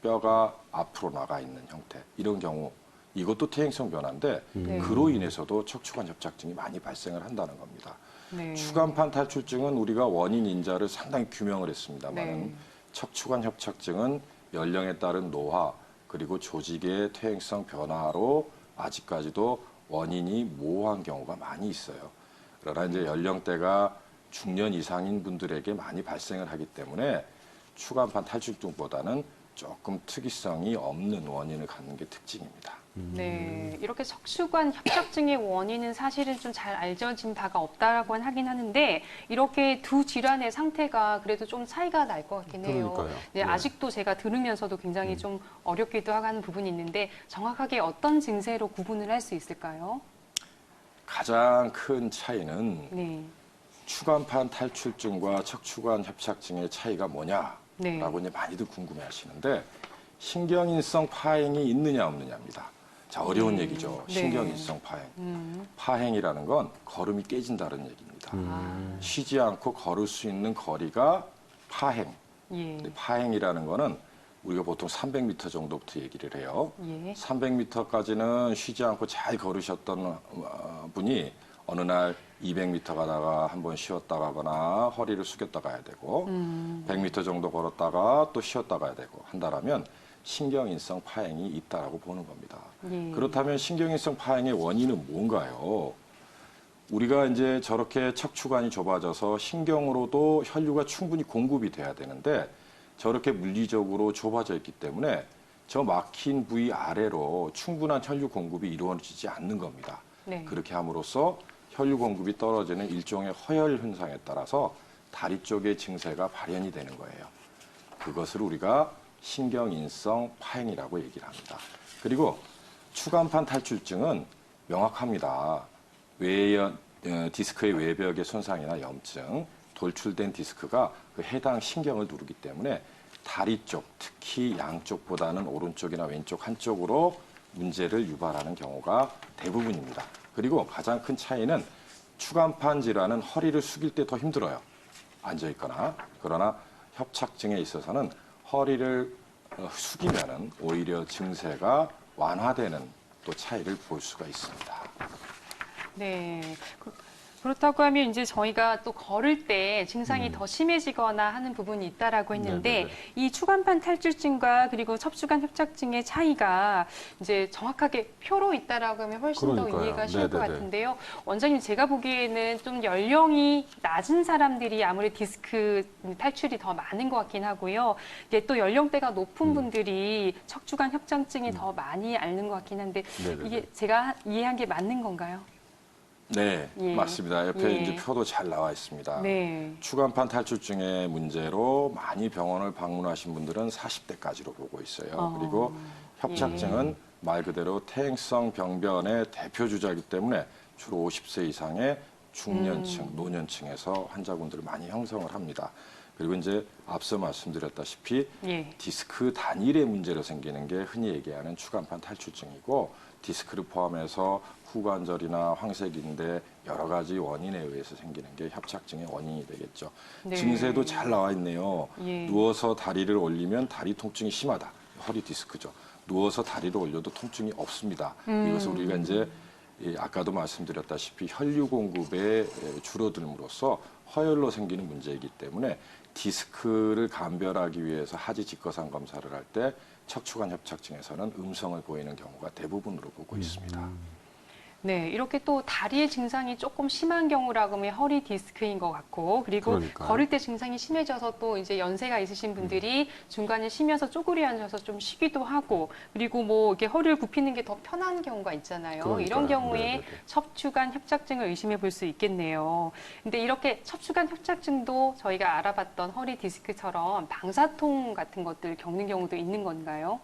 뼈가 앞으로 나가 있는 형태 이런 경우 이것도 퇴행성 변화인데 네. 그로 인해서도 척추관 협착증이 많이 발생을 한다는 겁니다. 네. 추간판 탈출증은 우리가 원인 인자를 상당히 규명을 했습니다만 네. 척추관 협착증은 연령에 따른 노화 그리고 조직의 퇴행성 변화로 아직까지도 원인이 모호한 경우가 많이 있어요. 그러나 이제 연령대가 중년 이상인 분들에게 많이 발생을 하기 때문에 추간판 탈출증보다는 조금 특이성이 없는 원인을 갖는 게 특징입니다. 네, 이렇게 척추관 협착증의 원인은 사실은 좀 잘 알려진 바가 없다라고 하긴 하는데 이렇게 두 질환의 상태가 그래도 좀 차이가 날 것 같긴 해요. 그러니까요. 네, 네. 아직도 제가 들으면서도 굉장히 좀 어렵기도 하는 부분이 있는데 정확하게 어떤 증세로 구분을 할 수 있을까요? 가장 큰 차이는 네, 추간판 탈출증과 척추관 협착증의 차이가 뭐냐라고 네. 이제 많이들 궁금해 하시는데 신경인성 파행이 있느냐 없느냐입니다. 자, 어려운 얘기죠. 네. 신경인성 파행. 파행이라는 건 걸음이 깨진다는 얘기입니다. 쉬지 않고 걸을 수 있는 거리가 파행. 예, 파행이라는 거는 우리가 보통 300m 정도부터 얘기를 해요. 예. 300m까지는 쉬지 않고 잘 걸으셨던 분이 어느 날 200m 가다가 한번 쉬었다 가거나 허리를 숙였다 가야 되고 100m 정도 걸었다가 또 쉬었다 가야 되고 한다라면 신경인성 파행이 있다라고 보는 겁니다. 예. 그렇다면 신경인성 파행의 원인은 뭔가요? 우리가 이제 저렇게 척추관이 좁아져서 신경으로도 혈류가 충분히 공급이 돼야 되는데 저렇게 물리적으로 좁아져 있기 때문에 저 막힌 부위 아래로 충분한 혈류 공급이 이루어지지 않는 겁니다. 네. 그렇게 함으로써 혈류 공급이 떨어지는 일종의 허혈 현상에 따라서 다리 쪽의 증세가 발현이 되는 거예요. 그것을 우리가 신경인성 파행이라고 얘기를 합니다. 그리고 추간판 탈출증은 명확합니다. 디스크의 외벽의 손상이나 염증, 돌출된 디스크가 그 해당 신경을 누르기 때문에 다리 쪽, 특히 양쪽보다는 오른쪽이나 왼쪽 한쪽으로 문제를 유발하는 경우가 대부분입니다. 그리고 가장 큰 차이는 추간판 질환은 허리를 숙일 때 더 힘들어요. 앉아있거나. 그러나 협착증에 있어서는 허리를 숙이면은 오히려 증세가 완화되는 또 차이를 볼 수가 있습니다. 네. 그렇다고 하면 이제 저희가 또 걸을 때 증상이 더 심해지거나 하는 부분이 있다라고 했는데 네네네. 이 추간판 탈출증과 그리고 척추관 협착증의 차이가 이제 정확하게 표로 있다라고 하면 훨씬 그러니까요. 더 이해가 쉬울 것 네네네. 같은데요. 원장님 제가 보기에는 좀 연령이 낮은 사람들이 아무래도 디스크 탈출이 더 많은 것 같긴 하고요. 이게 또 연령대가 높은 분들이 척추관 협착증이 더 많이 앓는 것 같긴 한데 네네네. 이게 제가 이해한 게 맞는 건가요? 네, 예. 맞습니다. 옆에 예. 이제 표도 잘 나와 있습니다. 네. 추간판 탈출증의 문제로 많이 병원을 방문하신 분들은 40대까지로 보고 있어요. 그리고 협착증은 말 그대로 퇴행성 병변의 대표 주자이기 때문에 주로 50세 이상의 중년층, 노년층에서 환자분들을 많이 형성을 합니다. 그리고 이제 앞서 말씀드렸다시피 예. 디스크 단일의 문제로 생기는 게 흔히 얘기하는 추간판 탈출증이고 디스크를 포함해서 후관절이나 황색인대 여러 가지 원인에 의해서 생기는 게 협착증의 원인이 되겠죠. 네. 증세도 잘 나와 있네요. 예. 누워서 다리를 올리면 다리 통증이 심하다. 허리 디스크죠. 누워서 다리를 올려도 통증이 없습니다. 이것을 우리가 이제 아까도 말씀드렸다시피 혈류 공급에 줄어들므로써 허혈로 생기는 문제이기 때문에 디스크를 감별하기 위해서 하지 직거상 검사를 할 때 척추관 협착증에서는 음성을 보이는 경우가 대부분으로 보고 있습니다. 네, 이렇게 또 다리의 증상이 조금 심한 경우라고 하면 허리 디스크인 것 같고, 그리고 그러니까요. 걸을 때 증상이 심해져서 또 이제 연세가 있으신 분들이 중간에 쉬면서 쪼그려 앉아서 좀 쉬기도 하고, 그리고 뭐 이렇게 허리를 굽히는 게 더 편한 경우가 있잖아요. 그러니까요. 이런 경우에 네네네. 척추관 협착증을 의심해 볼 수 있겠네요. 근데 이렇게 척추관 협착증도 저희가 알아봤던 허리 디스크처럼 방사통 같은 것들 겪는 경우도 있는 건가요?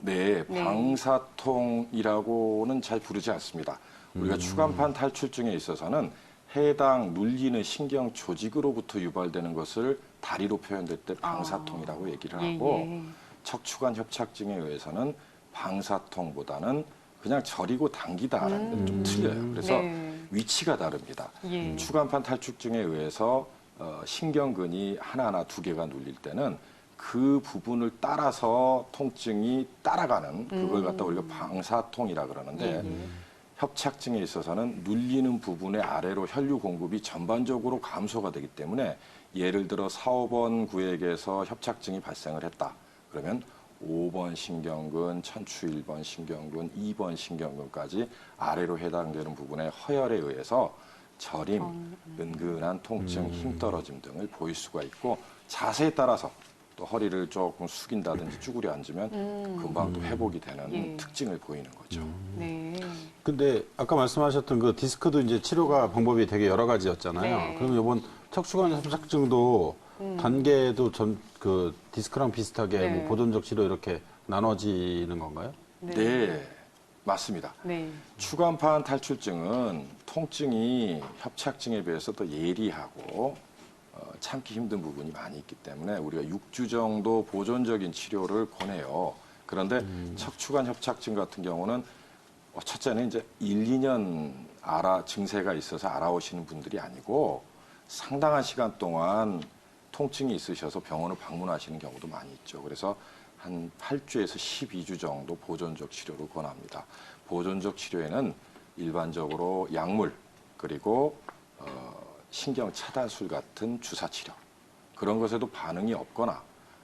네, 네. 방사통이라고는 잘 부르지 않습니다. 우리가 추간판 탈출증에 있어서는 해당 눌리는 신경 조직으로부터 유발되는 것을 다리로 표현될 때 방사통이라고 얘기를 하고 척추관 협착증에 의해서는 방사통보다는 그냥 저리고 당기다라는 게 좀 틀려요. 그래서 네. 위치가 다릅니다. 예. 추간판 탈출증에 의해서 신경근이 하나하나 두 개가 눌릴 때는 그 부분을 따라서 통증이 따라가는 그걸 갖다 우리가 방사통이라 그러는데 협착증에 있어서는 눌리는 부분의 아래로 혈류 공급이 전반적으로 감소가 되기 때문에 예를 들어 4, 5번 구획에서 협착증이 발생을 했다. 그러면 5번 신경근, 천추 1번 신경근, 2번 신경근까지 아래로 해당되는 부분의 허혈에 의해서 저림, 은근한 통증, 힘 떨어짐 등을 보일 수가 있고 자세에 따라서 또 허리를 조금 숙인다든지 쭈그려 앉으면 금방 또 회복이 되는 예. 특징을 보이는 거죠. 네. 근데 아까 말씀하셨던 그 디스크도 이제 치료가 방법이 되게 여러 가지였잖아요. 네. 그럼 이번 척추관 협착증도 단계도 그 디스크랑 비슷하게 네. 뭐 보존적 치료 이렇게 나눠지는 건가요? 네, 맞습니다. 네. 추간판 탈출증은 통증이 협착증에 비해서 더 예리하고 참기 힘든 부분이 많이 있기 때문에 우리가 6주 정도 보존적인 치료를 권해요. 그런데 척추관 협착증 같은 경우는 첫째는 이제 1, 2년 증세가 있어서 알아오시는 분들이 아니고 상당한 시간 동안 통증이 있으셔서 병원을 방문하시는 경우도 많이 있죠. 그래서 한 8주에서 12주 정도 보존적 치료를 권합니다. 보존적 치료에는 일반적으로 약물, 그리고 신경 차단술 같은 주사 치료 그런 것에도 반응이 없거나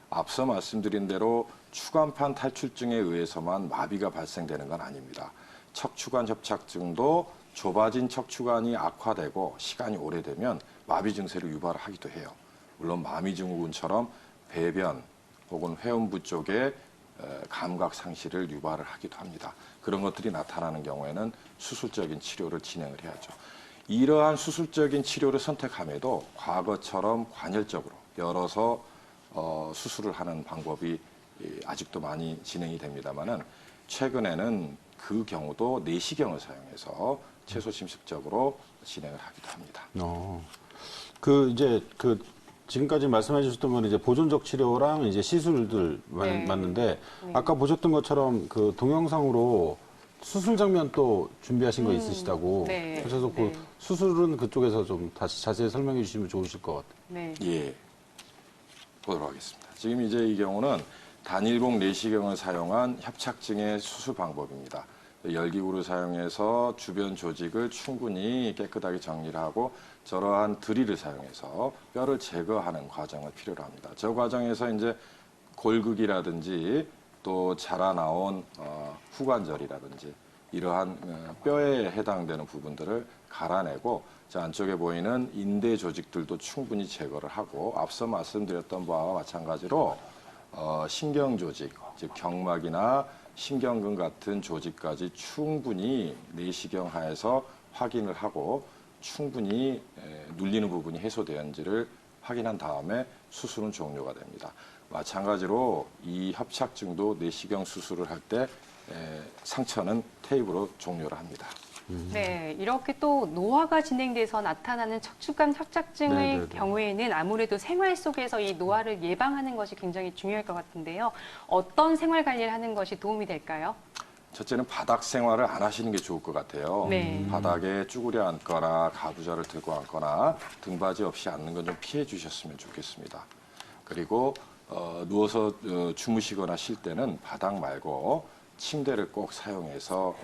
앞서 말씀드린 대로 추간판 탈출증에 의해서만 마비가 발생되는 건 아닙니다. 척추관 협착증도 좁아진 척추관이 악화되고 시간이 오래되면 마비 증세를 유발을 하기도 해요. 물론 마미증후군처럼 배변 혹은 회음부 쪽에 감각 상실을 유발을 하기도 합니다. 그런 것들이 나타나는 경우에는 수술적인 치료를 진행을 해야죠. 이러한 수술적인 치료를 선택함에도 과거처럼 관열적으로 열어서 수술을 하는 방법이 아직도 많이 진행이 됩니다만은 최근에는 그 경우도 내시경을 사용해서 최소 심식적으로 진행을 하기도 합니다. 지금까지 말씀해 주셨던 건 이제 보존적 치료랑 이제 시술들 네. 맞는데 아까 보셨던 것처럼 그 동영상으로 수술 장면 또 준비하신 거 있으시다고 네. 그래서 그 네. 수술은 그쪽에서 좀 다시 자세히 설명해 주시면 좋으실 것 같아요. 네. 예, 보도록 하겠습니다. 지금 이제 이 경우는 단일봉 내시경을 사용한 협착증의 수술 방법입니다. 열기구를 사용해서 주변 조직을 충분히 깨끗하게 정리를 하고 저러한 드릴을 사용해서 뼈를 제거하는 과정을 필요로 합니다. 저 과정에서 이제 골극이라든지 또 자라나온 후관절이라든지 이러한 뼈에 해당되는 부분들을 갈아내고 저 안쪽에 보이는 인대 조직들도 충분히 제거를 하고 앞서 말씀드렸던 바와 마찬가지로 신경 조직, 즉 경막이나 신경근 같은 조직까지 충분히 내시경 하에서 확인을 하고 충분히 눌리는 부분이 해소되었는지를 확인한 다음에 수술은 종료가 됩니다. 마찬가지로 이 협착증도 내시경 수술을 할 때 상처는 테이프로 종료를 합니다. 네, 이렇게 또 노화가 진행돼서 나타나는 척추관 협착증의 네네네. 경우에는 아무래도 생활 속에서 이 노화를 예방하는 것이 굉장히 중요할 것 같은데요. 어떤 생활 관리를 하는 것이 도움이 될까요? 첫째는 바닥 생활을 안 하시는 게 좋을 것 같아요. 네. 바닥에 쭈그려 앉거나 가부좌를 들고 앉거나 등받이 없이 앉는 건 좀 피해 주셨으면 좋겠습니다. 그리고 누워서 주무시거나 쉴 때는 바닥 말고 침대를 꼭 사용해서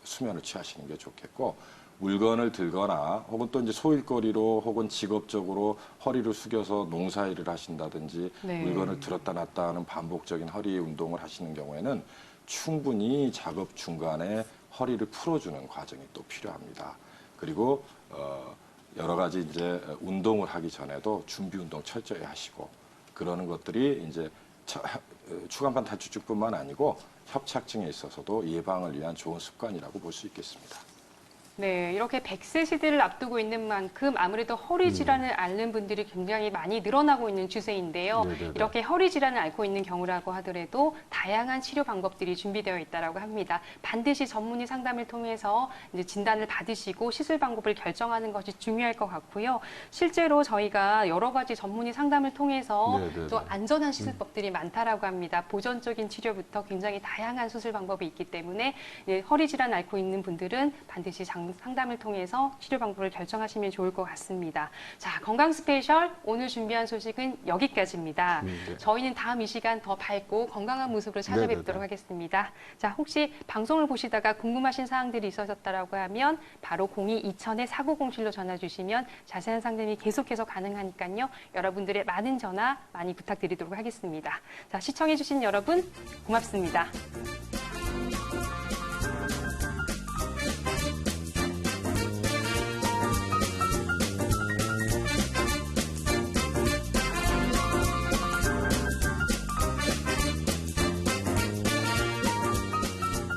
수면을 취하시는 게 좋겠고 물건을 들거나 혹은 또 이제 소일거리로 혹은 직업적으로 허리를 숙여서 농사일을 하신다든지 네. 물건을 들었다 놨다 하는 반복적인 허리 운동을 하시는 경우에는 충분히 작업 중간에 허리를 풀어주는 과정이 또 필요합니다. 그리고 여러 가지 이제 운동을 하기 전에도 준비 운동 철저히 하시고 그러는 것들이 이제 추간판 탈출증뿐만 아니고 협착증에 있어서도 예방을 위한 좋은 습관이라고 볼 수 있겠습니다. 네, 이렇게 100세 시대를 앞두고 있는 만큼 아무래도 허리 질환을 앓는 분들이 굉장히 많이 늘어나고 있는 추세인데요. 네네네. 이렇게 허리 질환을 앓고 있는 경우라고 하더라도 다양한 치료 방법들이 준비되어 있다고 합니다. 반드시 전문의 상담을 통해서 이제 진단을 받으시고 시술 방법을 결정하는 것이 중요할 것 같고요. 실제로 저희가 여러 가지 전문의 상담을 통해서 네네네. 또 안전한 시술법들이 많다라고 합니다. 보존적인 치료부터 굉장히 다양한 수술 방법이 있기 때문에 허리 질환 앓고 있는 분들은 반드시 상담을 통해서 치료 방법을 결정하시면 좋을 것 같습니다. 자, 건강 스페셜 오늘 준비한 소식은 여기까지입니다. 네. 저희는 다음 이 시간 더 밝고 건강한 모습으로 찾아뵙도록 네네네. 하겠습니다. 자, 혹시 방송을 보시다가 궁금하신 사항들이 있으셨다고 하면 바로 02-2000-4907로 전화 주시면 자세한 상담이 계속해서 가능하니까요. 여러분들의 많은 전화 많이 부탁드리도록 하겠습니다. 자, 시청해 주신 여러분 고맙습니다.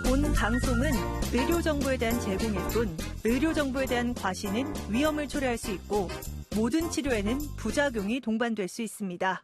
본 방송은 의료 정보에 대한 제공일 뿐 의료 정보에 대한 과시는 위험을 초래할 수 있고 모든 치료에는 부작용이 동반될 수 있습니다.